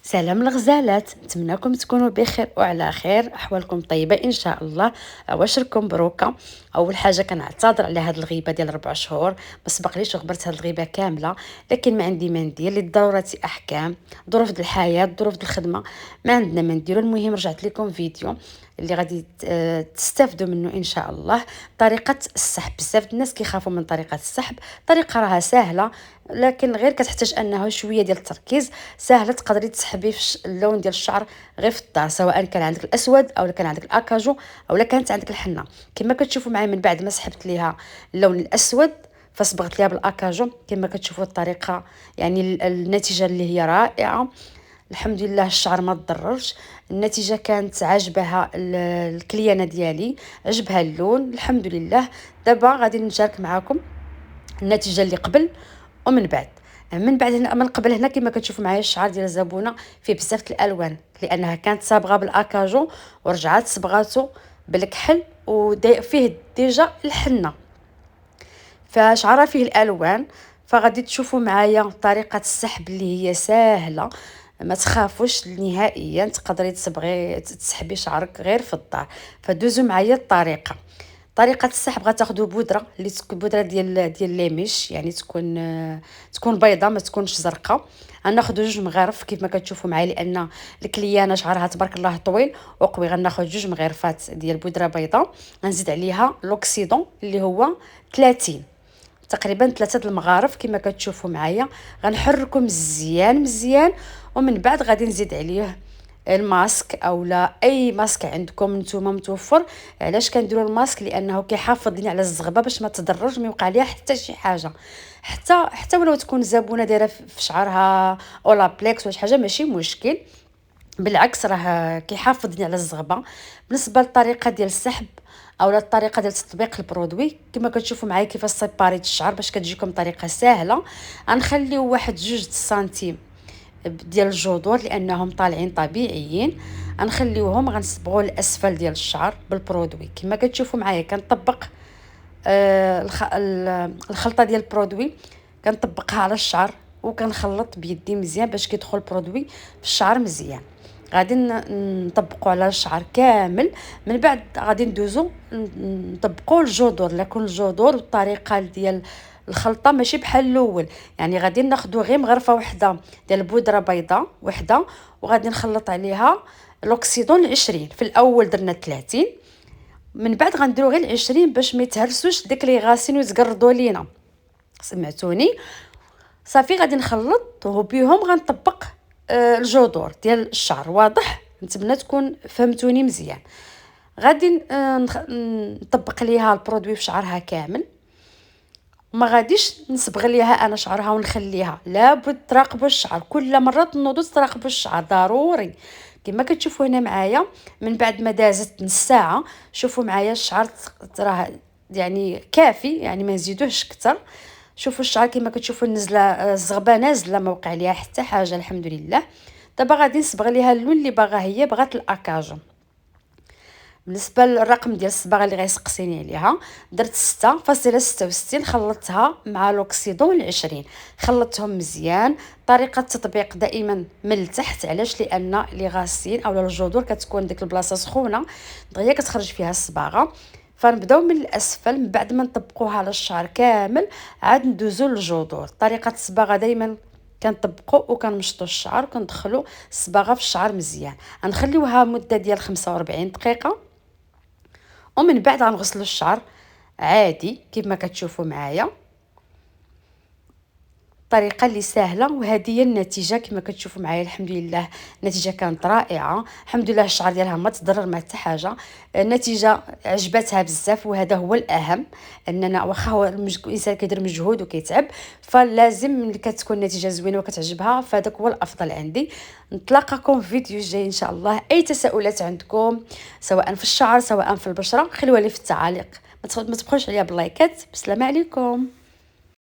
سلام الغزالات، نتمنىكم تكونوا بخير وعلى خير، احوالكم طيبه ان شاء الله. عواشركم مبروكه. اول حاجه كنعتذر على هذه الغيبه ديال 4 شهور، ما سبقليش وغبرت هذه الغيبه كامله، لكن ما عندي ما ندير، للضروره احكام. ظروف ديال الحياه، ظروف ديال الخدمه، ما عندنا ما نديرو. المهم رجعت لكم فيديو اللي غادي تستافدوا منه ان شاء الله. طريقه السحب، بزاف الناس كيخافوا من طريقه السحب. طريقه راها سهله، لكن غير كتحتاج انه شويه ديال التركيز. سهله، تقدري تسحبي في اللون ديال الشعر غير في الدار، سواء كان عندك الاسود او كان عندك الاكاجو او كانت عندك الحنه. كما كتشوفوا معايا من بعد ما سحبت ليها اللون الاسود فصبغت ليها بالاكاجو، كما كتشوفوا الطريقه، يعني النتيجه اللي هي رائعه. الحمد لله الشعر ما تضررش. النتيجه كانت عاجبها الكليانه ديالي، عجبها اللون الحمد لله. دابا غادي نشارك معكم النتيجه اللي قبل ومن بعد. من بعد هنا، من قبل هنا كما كتشوفوا معايا الشعر ديال الزبونه فيه بزاف الالوان، لانها كانت صابغه بالاكاجو ورجعت صبغاتو بالكحل وفيه ديجا الحنه، فشعرها فيه الالوان. فغادي تشوفوا معايا طريقه السحب اللي هي سهله، ما تخافوش نهائيا، تقدري تسحبي شعرك غير في الدار. فدوزوا معايا الطريقه. طريقه السحب غتاخذوا بودره اللي تكون بودره ديال ليميش، يعني تكون بيضه ما تكونش زرقاء. غناخذوا 2 مغارف كيف ما كتشوفوا معايا، لان الكليانه شعرها تبارك الله طويل وقوي. غناخذ 2 مغرفات ديال بودره بيضاء، غنزيد عليها لوكسيدون اللي هو 30 تقريبا 3 المغارف كما كتشوفوا معايا. غنحركو مزيان مزيان، ومن بعد غادي نزيد عليه الماسك او لا اي ماسك عندكم نتوما متوفر. علاش كنديروا الماسك؟ لانه كيحافظ لينا على الزغبه باش ما تضررش، ما يوقع ليها حتى شي حاجه. حتى ولو تكون زبونه دايره في شعرها اولا بليكس ولا شي حاجه ماشي مشكل، بالعكس راه كيحافظ لي على الزغبه. بالنسبه للطريقه ديال السحب او الطريقه ديال تطبيق البرودوي، كما كتشوفوا معايا كيفاش سيباريت الشعر باش كتجيكم طريقه سهله. غنخليو واحد 2 سنتيم ديال الجذور لانهم طالعين طبيعيين، غنخليوهم غنصبغوا الاسفل ديال الشعر بالبرودوي. كما كتشوفوا معايا كنطبق الخلطه ديال البرودوي، كنطبقها على الشعر وكنخلط بيدي مزيان باش كيدخل البرودوي في الشعر مزيان. غادي نطبقوا على الشعر كامل. من بعد غادي ندوزو نطبقوا الجذور، لكن الجذور والطريقه ديال الخلطه ماشي بحال الاول. يعني غادي ناخذوا غير مغرفه واحده ديال البودره بيضاء وحده، وغادي نخلط عليها الاكسيدون 20. في الاول درنا 30، من بعد غنديرو غير 20 باش ما يتهرسوش ديك لي غاسين ويتقردوا لينا. سمعتوني؟ صافي غادي نخلط وبيهم غنطبق الجذور ديال الشعر. واضح؟ نتمنى تكون فهمتوني مزيان. غادي نطبق ليها البرودوي في شعرها كامل، ما غاديش نصبغ ليها انا شعرها ونخليها، لابد تراقبوا الشعر كل مره تنوضوا تراقبوا الشعر ضروري. كما كتشوفوا هنا معايا من بعد ما دازت نص ساعه، شوفوا معايا الشعر راه يعني كافي، يعني ما نزيدوهش اكثر. شوفوا الشعر كما كتشوفوا النزله، الزغبه نازله ما وقع ليها حتى حاجه الحمد لله. دابا غادي نصبغ ليها اللون اللي باغا، هي بغات الاكاجو. بالنسبه للرقم ديال الصباغه اللي غيسقسيني عليها، درت 6.66، خلطتها مع لوكسيدون 20، خلطتهم مزيان. طريقه التطبيق دائما من التحت، علاش؟ لان لي غاسين اولا الجذور كتكون ديك البلاصه سخونه دغيا كتخرج فيها الصباغه. فنبداو من الاسفل، من بعد ما نطبقوها على الشعر كامل عاد ندوزو للجذور. طريقه الصباغه دائما كنطبقوا وكنمشطوا الشعر وكندخلوا الصباغه في الشعر مزيان. غنخليوها مده ديال 45 دقيقه، ومن بعد غنغسلوا الشعر عادي كما كتشوفوا معايا. طريقه اللي سهله، وهذه هي النتيجه كما كتشوفوا معايا. الحمد لله النتيجه كانت رائعه، الحمد لله الشعر ديالها ما تضرر ما حتى حاجه. النتيجه عجبتها بزاف، وهذا هو الاهم. اننا واخا هو الانسان كيدير مجهود وكيتعب، فلازم ملي كتكون النتيجه زوينه وكتعجبها فهذاك هو الافضل عندي. نتلاقاكم في فيديو جاي ان شاء الله. اي تساؤلات عندكم سواء في الشعر سواء في البشره خلوها لي في التعاليق، ما تبخلوش عليا باللايكات. بسلامه عليكم.